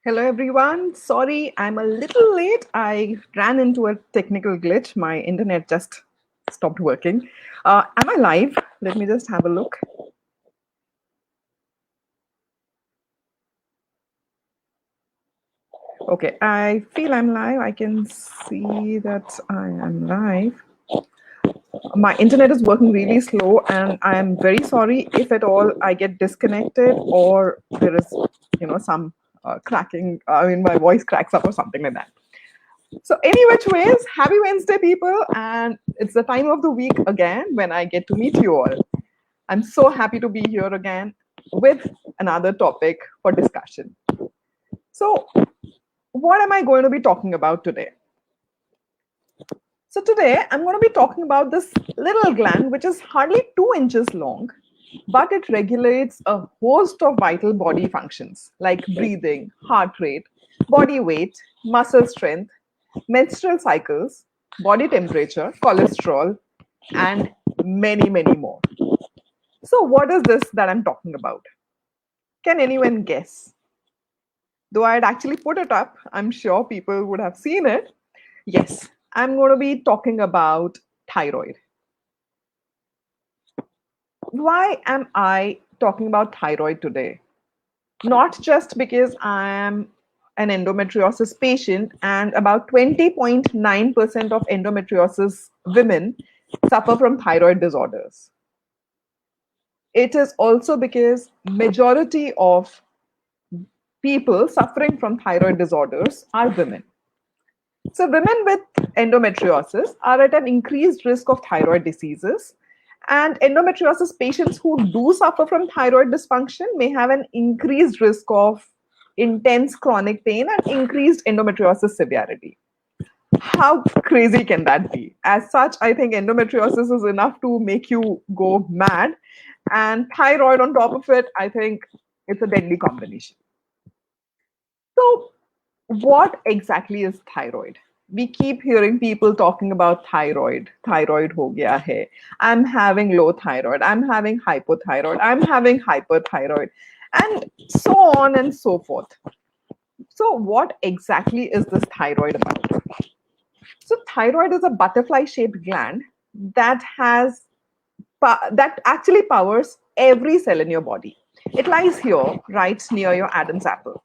Hello, everyone. Sorry, I'm a little late. I ran into a technical glitch. My internet just stopped working. Am I live? Let me just have a look. Okay, I feel I'm live. I can see that I am live. My internet is working really slow, and I am very sorry if at all I get disconnected or there is, some cracking. I mean, my voice cracks up or something like that. So, any which ways, happy Wednesday, people, and it's the time of the week again when I get to meet you all. I'm so happy to be here again with another topic for discussion. So, what am I going to be talking about today? So, today I'm going to be talking about this little gland which is hardly 2 inches long, but it regulates a host of vital body functions like breathing, heart rate, body weight, muscle strength, menstrual cycles, body temperature, cholesterol, and many, many more. So, what is this that I'm talking about? Can anyone guess? Though I had actually put it up, I'm sure people would have seen it. Yes, I'm going to be talking about thyroid. Why am I talking about thyroid today? Not just because I am an endometriosis patient, and about 20.9% of endometriosis women suffer from thyroid disorders. It is also because majority of people suffering from thyroid disorders are women. So women with endometriosis are at an increased risk of thyroid diseases, and endometriosis patients who do suffer from thyroid dysfunction may have an increased risk of intense chronic pain and increased endometriosis severity. How crazy can that be? As such, I think endometriosis is enough to make you go mad, and thyroid on top of it, I think it's a deadly combination. So, what exactly is thyroid? We keep hearing people talking about thyroid ho gaya hai. I'm having low thyroid, I'm having hypothyroid, I'm having hyperthyroid, and so on and so forth. So, what exactly is this thyroid about? So, thyroid is a butterfly shaped gland that that actually powers every cell in your body. It lies here, right near your Adam's apple.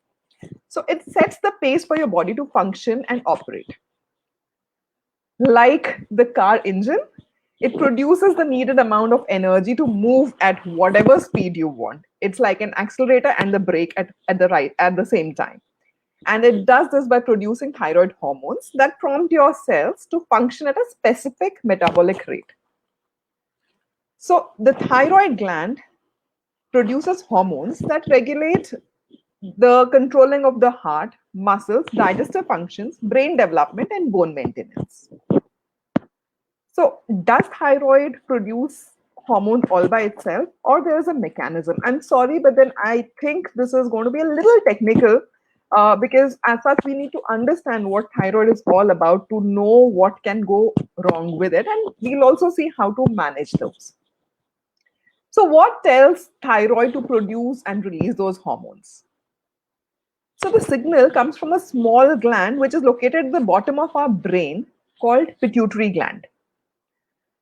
So it sets the pace for your body to function and operate. Like the car engine, it produces the needed amount of energy to move at whatever speed you want. It's like an accelerator and the brake at the same time. And it does this by producing thyroid hormones that prompt your cells to function at a specific metabolic rate. So the thyroid gland produces hormones that regulate the controlling of the heart, muscles, digestive functions, brain development, and bone maintenance. So, does thyroid produce hormones all by itself, or there is a mechanism? I'm sorry, but then I think this is going to be a little technical because, as such, we need to understand what thyroid is all about to know what can go wrong with it, and we'll also see how to manage those. So, what tells thyroid to produce and release those hormones? So the signal comes from a small gland which is located at the bottom of our brain called pituitary gland.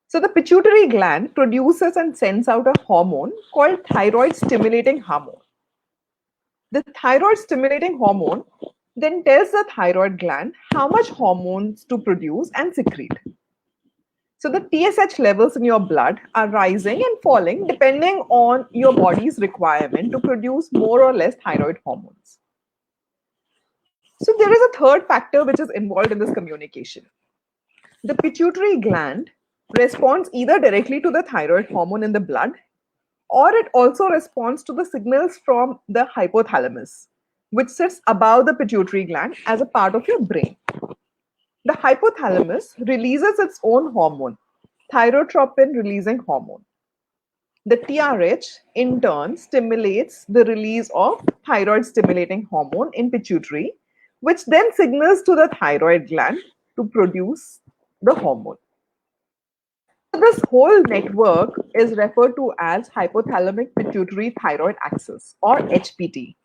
So the pituitary gland produces and sends out a hormone called thyroid stimulating hormone. The thyroid stimulating hormone then tells the thyroid gland how much hormones to produce and secrete. So the TSH levels in your blood are rising and falling depending on your body's requirement to produce more or less thyroid hormones. So there is a third factor which is involved in this communication. The pituitary gland responds either directly to the thyroid hormone in the blood, or it also responds to the signals from the hypothalamus, which sits above the pituitary gland as a part of your brain. The hypothalamus releases its own hormone, thyrotropin releasing hormone. The TRH in turn stimulates the release of thyroid stimulating hormone in pituitary, which then signals to the thyroid gland to produce the hormone. So this whole network is referred to as hypothalamic pituitary thyroid axis or HPT.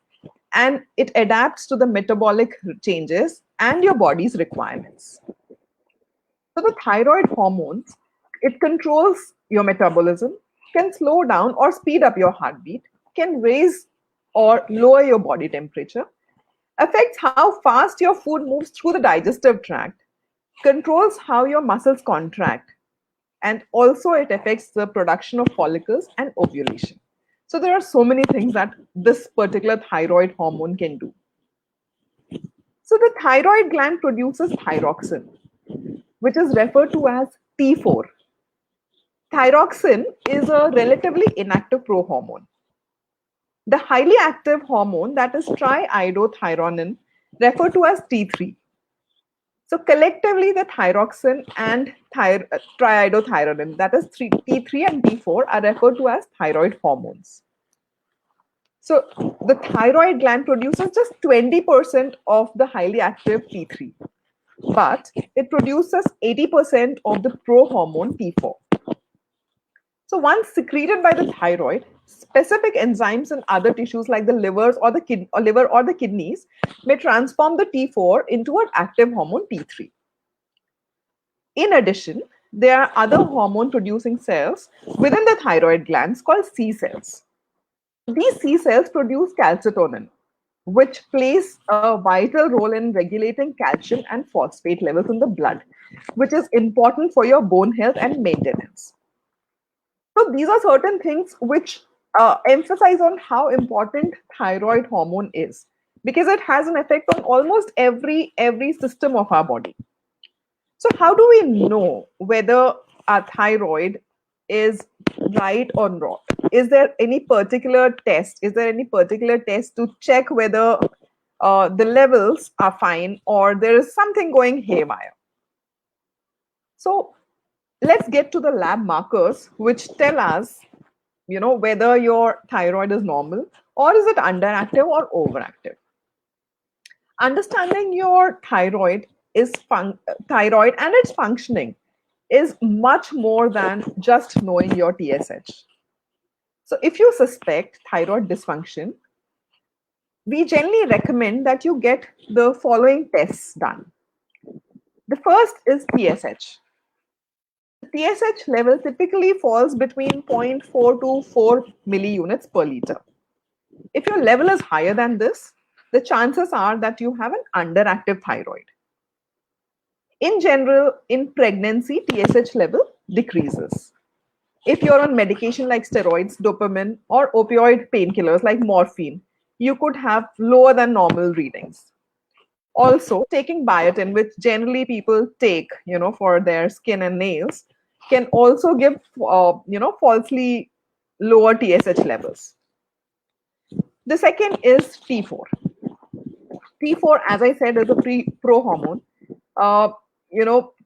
and it adapts to the metabolic changes and your body's requirements. So the thyroid hormones, it controls your metabolism, can slow down or speed up your heartbeat, can raise or lower your body temperature, affects how fast your food moves through the digestive tract, controls how your muscles contract, and also it affects the production of follicles and ovulation. So there are so many things that this particular thyroid hormone can do. So the thyroid gland produces thyroxine, which is referred to as T4. Thyroxine is a relatively inactive prohormone. The highly active hormone, that is triiodothyronin, referred to as T3. So collectively, the thyroxine and triiodothyronin, that is T3 and T4, are referred to as thyroid hormones. So the thyroid gland produces just 20% of the highly active T3, but it produces 80% of the prohormone T4. So once secreted by the thyroid, specific enzymes in other tissues like the livers or the kidneys may transform the T4 into an active hormone T3. In addition, there are other hormone producing cells within the thyroid glands called C cells. These C cells produce calcitonin, which plays a vital role in regulating calcium and phosphate levels in the blood, which is important for your bone health and maintenance. So these are certain things which emphasize on how important thyroid hormone is, because it has an effect on almost every system of our body. So how do we know whether our thyroid is right or wrong? Is there any particular test? Is there any particular test to check whether the levels are fine or there is something going haywire? So let's get to the lab markers which tell us, whether your thyroid is normal or is it underactive or overactive. Understanding your thyroid and its functioning is much more than just knowing your TSH. So if you suspect thyroid dysfunction, we generally recommend that you get the following tests done. The first is TSH. The TSH level typically falls between 0.4 to 4 milliunits per liter. If your level is higher than this, the chances are that you have an underactive thyroid. In general, in pregnancy, TSH level decreases. If you're on medication like steroids, dopamine, or opioid painkillers like morphine, you could have lower than normal readings. Also, taking biotin, which generally people take, for their skin and nails, can also give, falsely lower TSH levels. The second is T4. T4, as I said, is a prohormone.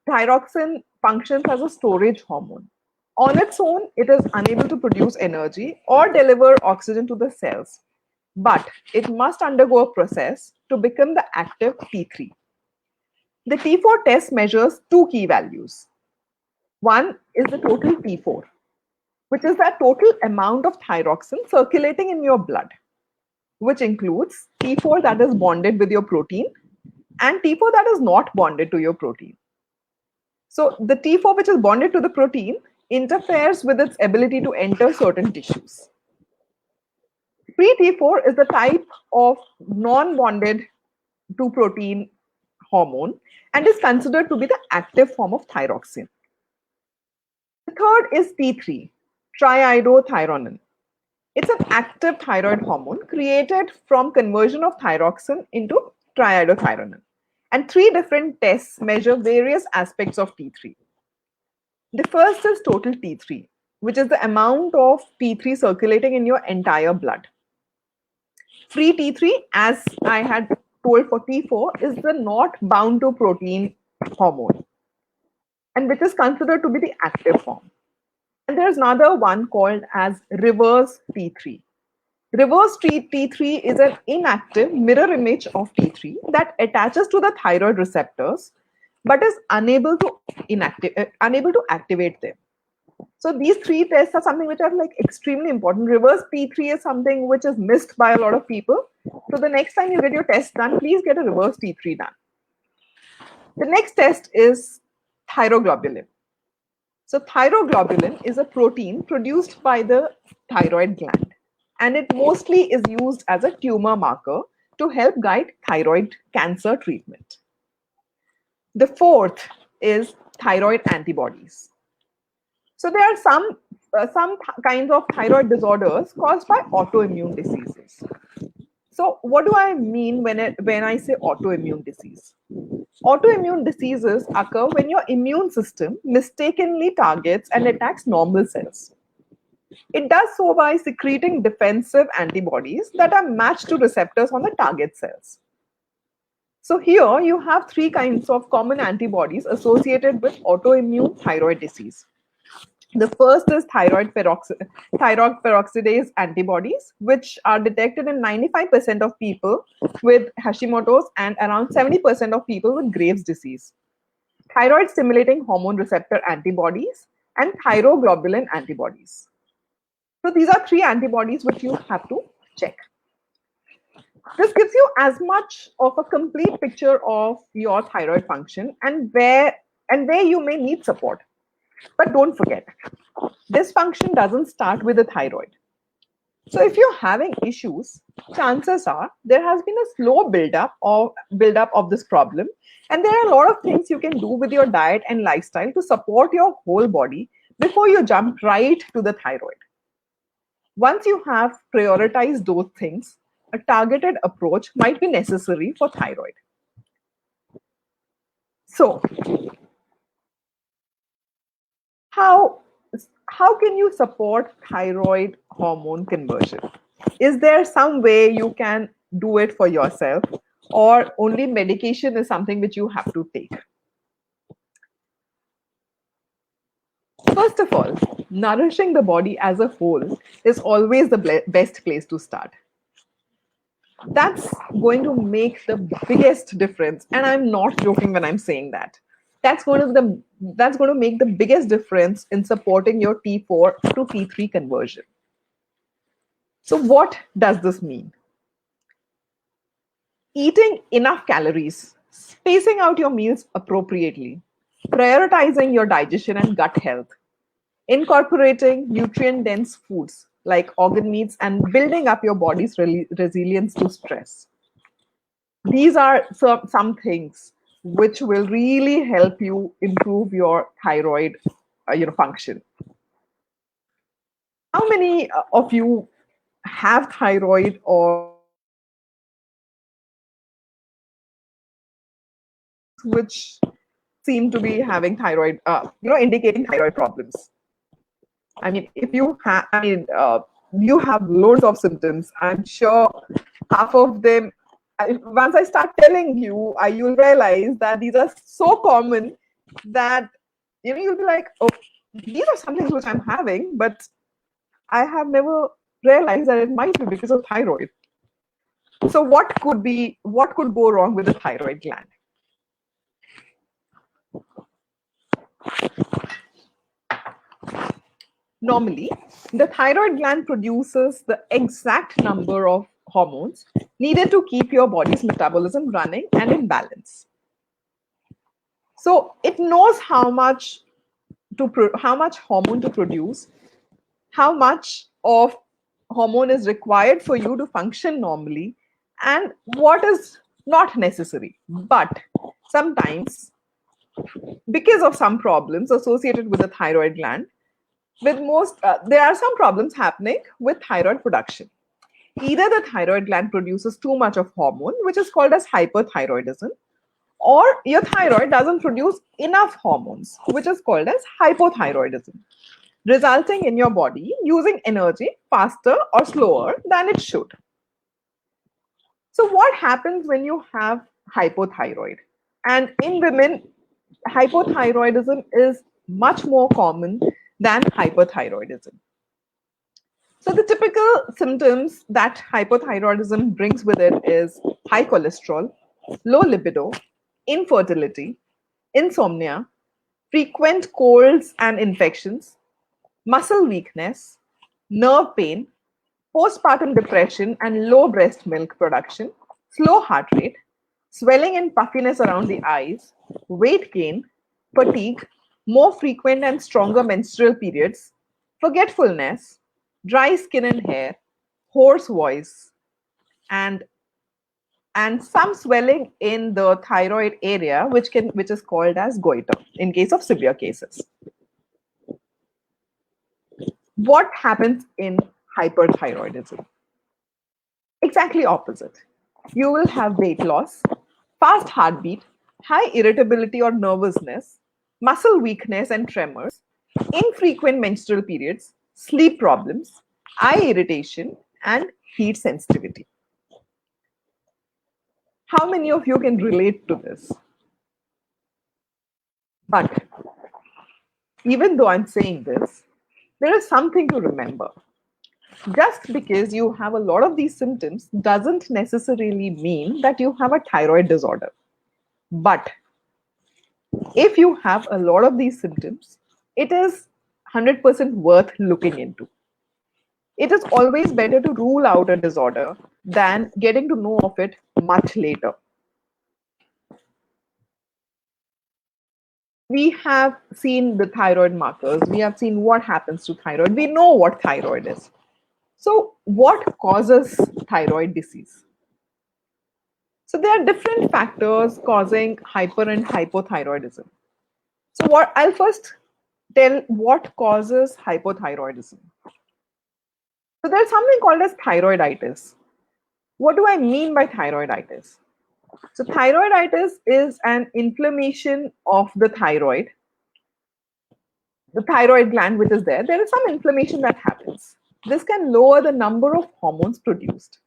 Thyroxine functions as a storage hormone. On its own, it is unable to produce energy or deliver oxygen to the cells, but it must undergo a process to become the active T3. The T4 test measures two key values. One is the total T4, which is the total amount of thyroxine circulating in your blood, which includes T4 that is bonded with your protein and T4 that is not bonded to your protein. So the T4 which is bonded to the protein interferes with its ability to enter certain tissues. Free T4 is the type of non-bonded to protein hormone and is considered to be the active form of thyroxine. The third is T3, triiodothyronin. It's an active thyroid hormone created from conversion of thyroxine into triiodothyronin. And three different tests measure various aspects of T3. The first is total T3, which is the amount of T3 circulating in your entire blood. Free T3, as I had told for T4, is the not bound to protein hormone, and which is considered to be the active form. And there's another one called as reverse T3. Reverse T3 is an inactive mirror image of T3 that attaches to the thyroid receptors but is unable to activate them. So these three tests are something which are like extremely important. Reverse T3 is something which is missed by a lot of people. So the next time you get your test done, please get a reverse T3 done. The next test is thyroglobulin. So thyroglobulin is a protein produced by the thyroid gland, and it mostly is used as a tumor marker to help guide thyroid cancer treatment. The fourth is thyroid antibodies. So there are some kinds of thyroid disorders caused by autoimmune diseases. So what do I mean when I say autoimmune disease? Autoimmune diseases occur when your immune system mistakenly targets and attacks normal cells. It does so by secreting defensive antibodies that are matched to receptors on the target cells. So here you have three kinds of common antibodies associated with autoimmune thyroid disease. The first is thyroid peroxidase antibodies, which are detected in 95% of people with Hashimoto's and around 70% of people with Graves' disease. Thyroid stimulating hormone receptor antibodies and thyroglobulin antibodies. So these are three antibodies which you have to check. This gives you as much of a complete picture of your thyroid function and where you may need support. But don't forget, this function doesn't start with the thyroid. So if you're having issues, chances are there has been a slow buildup of this problem, and there are a lot of things you can do with your diet and lifestyle to support your whole body before you jump right to the thyroid. Once you have prioritized those things, a targeted approach might be necessary for thyroid. So how can you support thyroid hormone conversion? Is there some way you can do it for yourself, or only medication is something which you have to take? First of all, nourishing the body as a whole is always the best place to start. That's going to make the biggest difference, and I'm not joking when I'm saying that. That's going to make the biggest difference in supporting your T4 to T3 conversion. So what does this mean? Eating enough calories, spacing out your meals appropriately, prioritizing your digestion and gut health, incorporating nutrient-dense foods like organ meats, and building up your body's resilience to stress. These are some things which will really help you improve your thyroid function. How many of you have thyroid or which seem to be having thyroid, indicating thyroid problems? I mean, if you have, you have loads of symptoms. I'm sure half of them, once I start telling you, you'll realize that these are so common that you'll be like, oh, these are some things which I'm having, but I have never realized that it might be because of thyroid. So what could go wrong with the thyroid gland? Normally, the thyroid gland produces the exact number of hormones needed to keep your body's metabolism running and in balance. So it knows how much hormone to produce, how much of hormone is required for you to function normally, and what is not necessary. But sometimes, because of some problems associated with the thyroid gland, there are some problems happening with thyroid production. Either the thyroid gland produces too much of hormone, which is called as hyperthyroidism, or your thyroid doesn't produce enough hormones, which is called as hypothyroidism, resulting in your body using energy faster or slower than it should. So what happens when you have hypothyroid? And in women, hypothyroidism is much more common than hyperthyroidism. So the typical symptoms that hypothyroidism brings with it is high cholesterol, low libido, infertility, insomnia, frequent colds and infections, muscle weakness, nerve pain, postpartum depression and low breast milk production, slow heart rate, swelling and puffiness around the eyes, weight gain, fatigue, more frequent and stronger menstrual periods, forgetfulness, dry skin and hair, hoarse voice, and some swelling in the thyroid area, which is called as goiter in case of severe cases. What happens in hyperthyroidism? Exactly opposite. You will have weight loss, fast heartbeat, high irritability or nervousness, muscle weakness and tremors, infrequent menstrual periods, sleep problems, eye irritation, and heat sensitivity. How many of you can relate to this? But even though I'm saying this, there is something to remember. Just because you have a lot of these symptoms doesn't necessarily mean that you have a thyroid disorder. But if you have a lot of these symptoms, it is 100% worth looking into. It is always better to rule out a disorder than getting to know of it much later. We have seen the thyroid markers, we have seen what happens to thyroid, we know what thyroid is. So, what causes thyroid disease? So, there are different factors causing hyper and hypothyroidism. So, what I'll first tell what causes hypothyroidism. So, there's something called as thyroiditis. What do I mean by thyroiditis? So, thyroiditis is an inflammation of the thyroid gland, which is there. There is some inflammation that happens. This can lower the number of hormones produced.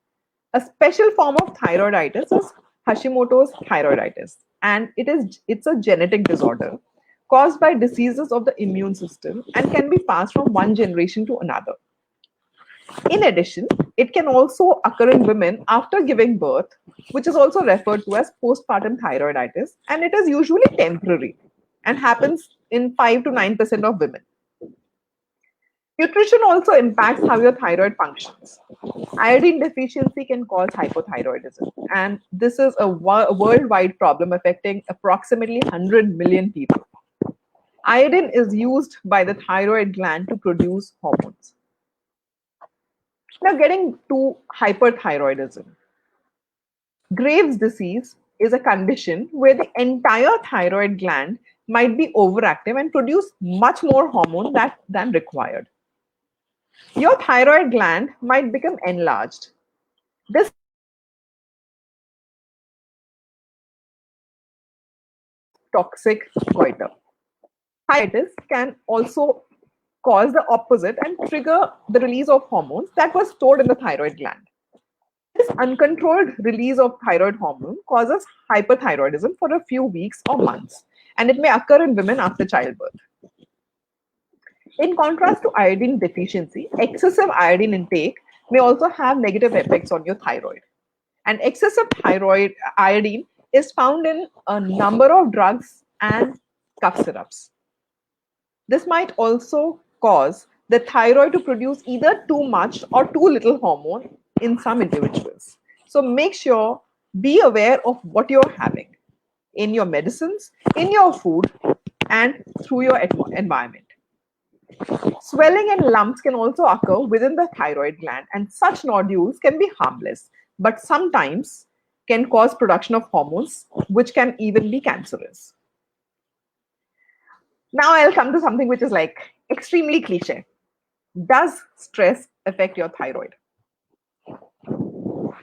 A special form of thyroiditis is Hashimoto's thyroiditis, and it's a genetic disorder caused by diseases of the immune system and can be passed from one generation to another. In addition, it can also occur in women after giving birth, which is also referred to as postpartum thyroiditis, and it is usually temporary and happens in 5 to 9% of women. Nutrition also impacts how your thyroid functions. Iodine deficiency can cause hypothyroidism, and this is a worldwide problem affecting approximately 100 million people. Iodine is used by the thyroid gland to produce hormones. Now, getting to hyperthyroidism. Graves' disease is a condition where the entire thyroid gland might be overactive and produce much more hormone than required. Your thyroid gland might become enlarged. This toxic goiter. Thyroiditis can also cause the opposite and trigger the release of hormones that were stored in the thyroid gland. This uncontrolled release of thyroid hormone causes hyperthyroidism for a few weeks or months, and it may occur in women after childbirth. In contrast to iodine deficiency, excessive iodine intake may also have negative effects on your thyroid. And excessive thyroid iodine is found in a number of drugs and cough syrups. This might also cause the thyroid to produce either too much or too little hormone in some individuals. So make sure, be aware of what you're having in your medicines, in your food, and through your environment. Swelling and lumps can also occur within the thyroid gland, and such nodules can be harmless, but sometimes can cause production of hormones, which can even be cancerous. Now I'll come to something which is like extremely cliche. Does stress affect your thyroid?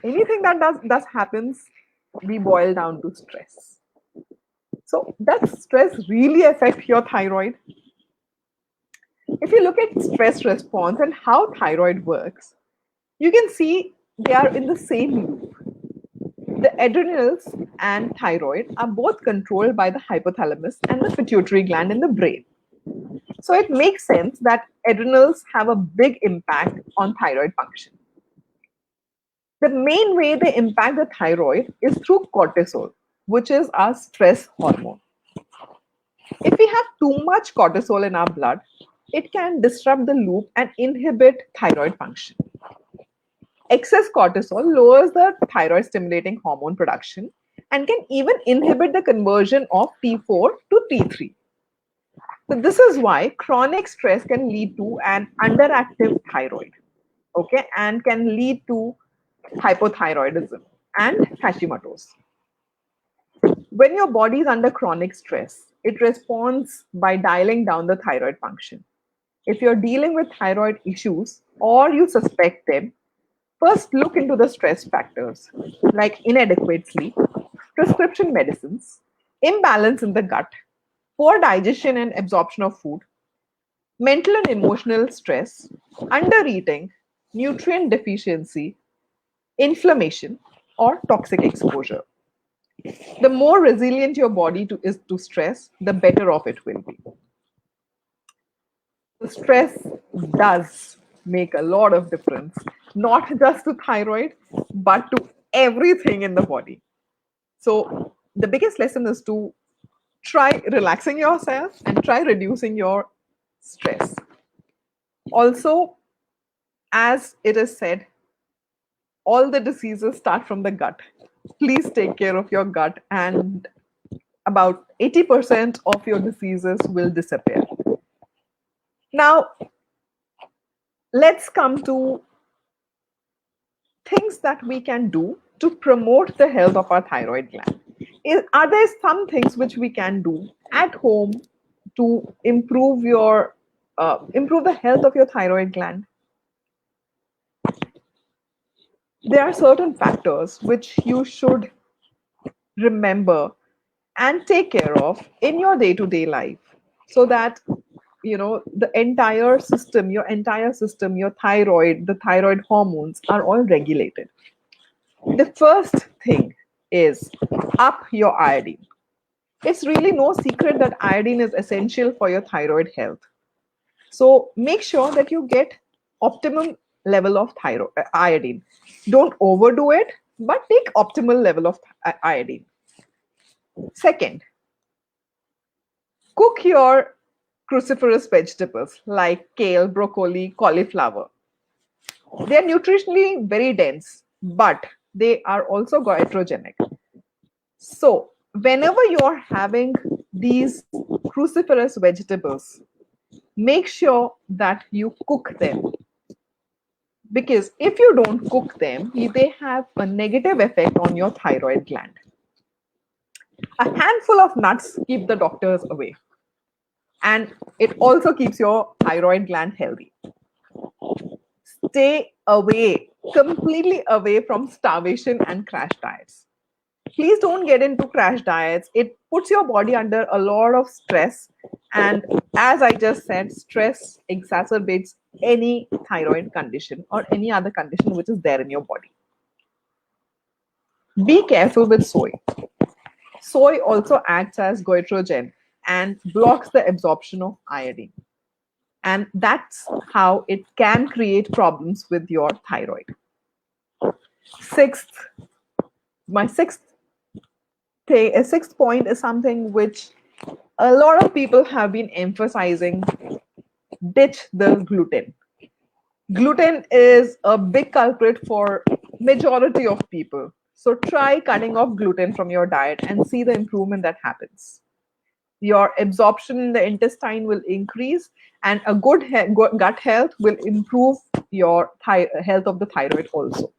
Anything that does happens, we boil down to stress. So does stress really affect your thyroid? If you look at stress response and how thyroid works, you can see they are in the same loop. The adrenals and thyroid are both controlled by the hypothalamus and the pituitary gland in the brain. So it makes sense that adrenals have a big impact on thyroid function. The main way they impact the thyroid is through cortisol, which is our stress hormone. If we have too much cortisol in our blood, it can disrupt the loop and inhibit thyroid function. Excess cortisol lowers the thyroid stimulating hormone production and can even inhibit the conversion of T4 to T3. So this is why chronic stress can lead to an underactive thyroid, okay, and can lead to hypothyroidism and Hashimoto's. When your body is under chronic stress, it responds by dialing down the thyroid function. If you're dealing with thyroid issues or you suspect them, first look into the stress factors like inadequate sleep, prescription medicines, imbalance in the gut, poor digestion and absorption of food, mental and emotional stress, undereating, nutrient deficiency, inflammation, or toxic exposure. The more resilient your body is to stress, the better off it will be. So stress does make a lot of difference, not just to thyroid, but to everything in the body. So the biggest lesson is to try relaxing yourself and try reducing your stress. Also, as it is said, all the diseases start from the gut. Please take care of your gut, and about 80% of your diseases will disappear. Now, let's come to things that we can do to promote the health of our thyroid gland. Are there some things which we can do at home to improve the health of your thyroid gland? There are certain factors which you should remember and take care of in your day-to-day life, so that the entire system, your thyroid, the thyroid hormones are all regulated. The first thing is up your iodine. It's really no secret that iodine is essential for your thyroid health. So make sure that you get optimum level of iodine. Don't overdo it, but take optimal level of iodine. Second, cook your cruciferous vegetables like kale, broccoli, cauliflower. They are nutritionally very dense, but they are also goitrogenic. So whenever you are having these cruciferous vegetables, make sure that you cook them, because if you don't cook them, they have a negative effect on your thyroid gland. A handful of nuts keep the doctors away, and it also keeps your thyroid gland healthy. Stay away, completely away from starvation and crash diets. Please don't get into crash diets. It puts your body under a lot of stress, and as I just said, stress exacerbates any thyroid condition or any other condition which is there in your body. Be careful with soy. Soy also acts as goitrogen and blocks the absorption of iodine, and that's how it can create problems with your thyroid. My sixth point is something which a lot of people have been emphasizing: ditch the gluten. Gluten is a big culprit for majority of people. So try cutting off gluten from your diet and see the improvement that happens. Your absorption in the intestine will increase, and a good gut health will improve your health of the thyroid also.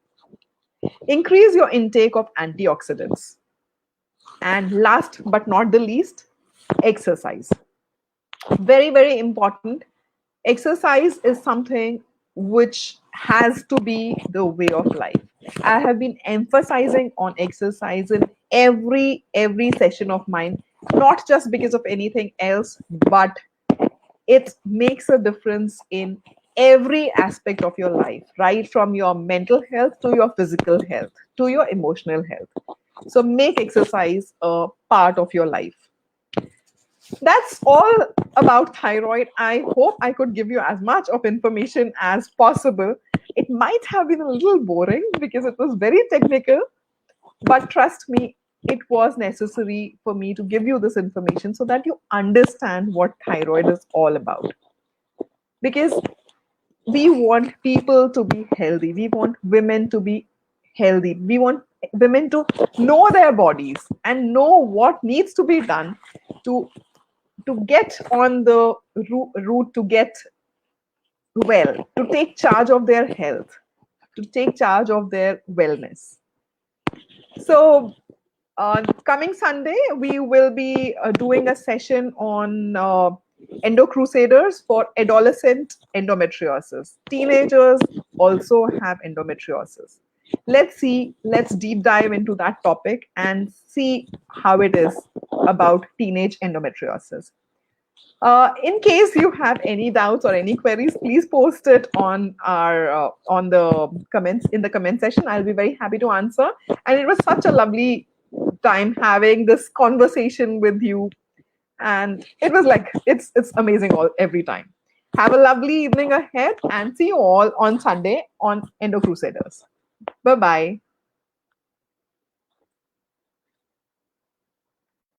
Increase your intake of antioxidants. And last but not the least, exercise. Very, very important. Exercise is something which has to be the way of life. I have been emphasizing on exercise in every session of mine, not just because of anything else, but it makes a difference in every aspect of your life, right from your mental health to your physical health to your emotional health. So make exercise a part of your life. That's all about thyroid. I hope I could give you as much of information as possible. It might have been a little boring because it was very technical, but trust me, it was necessary for me to give you this information so that you understand what thyroid is all about. because we want people to be healthy. We want women to be healthy. We want women to know their bodies and know what needs to be done to get on the route to get well, to take charge of their health, to take charge of their wellness. So, coming Sunday, we will be doing a session on endo crusaders for adolescent endometriosis. Teenagers also have endometriosis. Let's deep dive into that topic and see how it is about teenage endometriosis. In case you have any doubts or any queries, please post it on our on the comments in the comment section. I'll be very happy to answer. And it was such a lovely time having this conversation with you, and it was like it's amazing all every time. Have a lovely evening ahead, and see you all on Sunday on Endo Crusaders. Bye bye.